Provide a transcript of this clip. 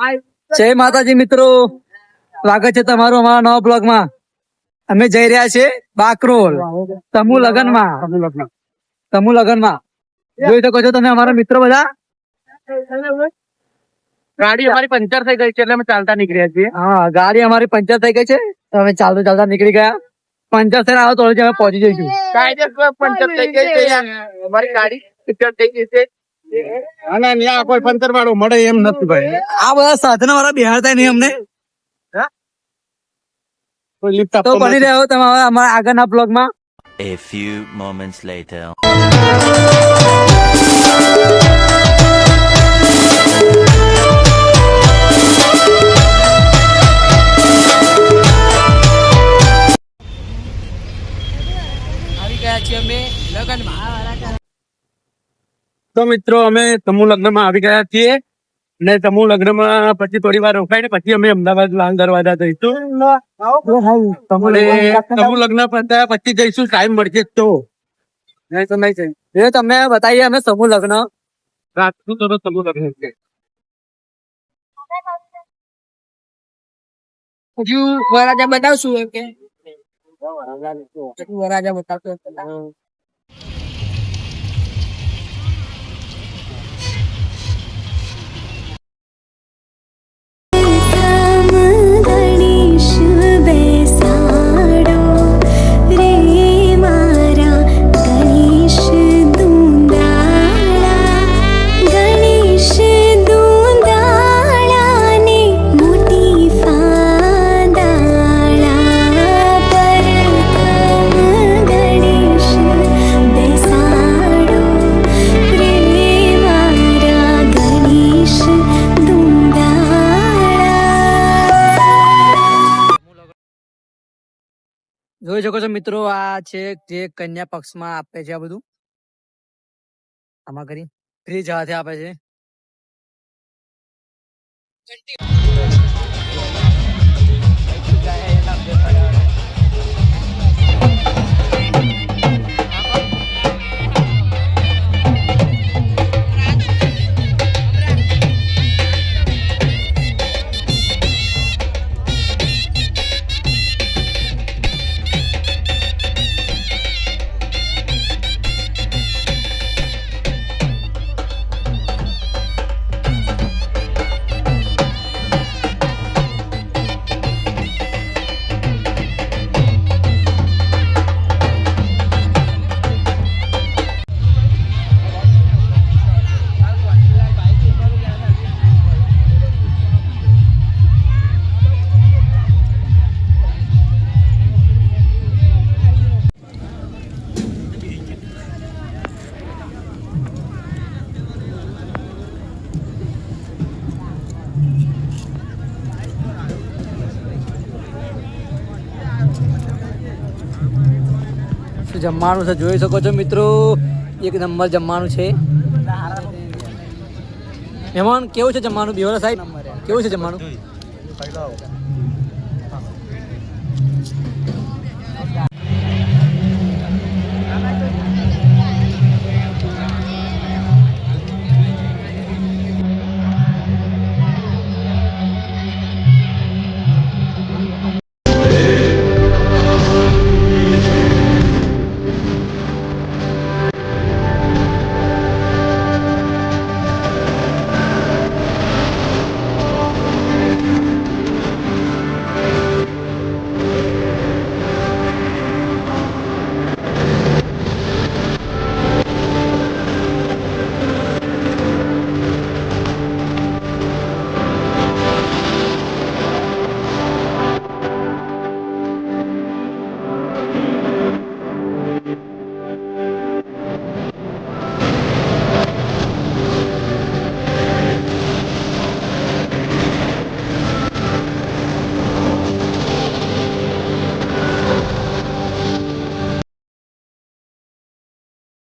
જય માતાજી મિત્રો, સ્વાગત છે તમારું અમારા નવા બ્લોગ માં. અમે જઈ રહ્યા છીએ બાકરોલ સમૂહ લગ્ન માં. જોઈ શકો છો તમે અમારા મિત્રો બધા. ગાડી અમારી પંચર થઈ ગઈ છે એટલે અમે ચાલતા નીકળ્યા છીએ. હા, ગાડી અમારી પંચર થઈ ગઈ છે તો અમે ચાલતા નીકળી ગયા. પંચર થઈને આવો તો અમે પહોંચી જઈશું. કાયદેસર પંચર થઈ ગઈ છે અમારી ગાડી પંચર થઈ ગઈ છે. અને ત્યાં કોઈ પંચર વાળું મળે એમ નથી ભાઈ. આ બધા સાધનો વાળા બિહારતા નહીં અમને. કોઈ લિફ્ટ તો બની રહ્યો તમે અમારા આગળના બ્લોગ માં. A few moments later. તો મિત્રો અમે સમૂહ લગ્ન માં આવી ગયા છીએ ને સમૂહ લગ્ન માં પછી થોડી વાર રોકાઈને પછી અમે અમદાવાદ લાલ દરવાજા જઈશું. સમૂહ લગ્ન પતાયા પછી જઈશું, ટાઈમ મળશે તો. નહીં તો નહીં જઈએ. એ તમને બતાવીએ અમે સમૂહ લગ્ન. રાતનું તો સમૂહ લગ્ન છે. હજુ વરાજા બતાવશું એમ કે વરાજા બતાવશો. જોઈ શકો છો મિત્રો, આ છે જે કન્યા પક્ષમાં આપે છે. આ બધું આમાં કરી ફ્રી જવાથી આપે છે. જમવાનું છે, જોઈ શકો છો મિત્રો, એક નંબર જમવાનું છે. મહેમાન કેવું છે જમવાનું? બિહોરા સાહેબ કેવું છે જમવાનું?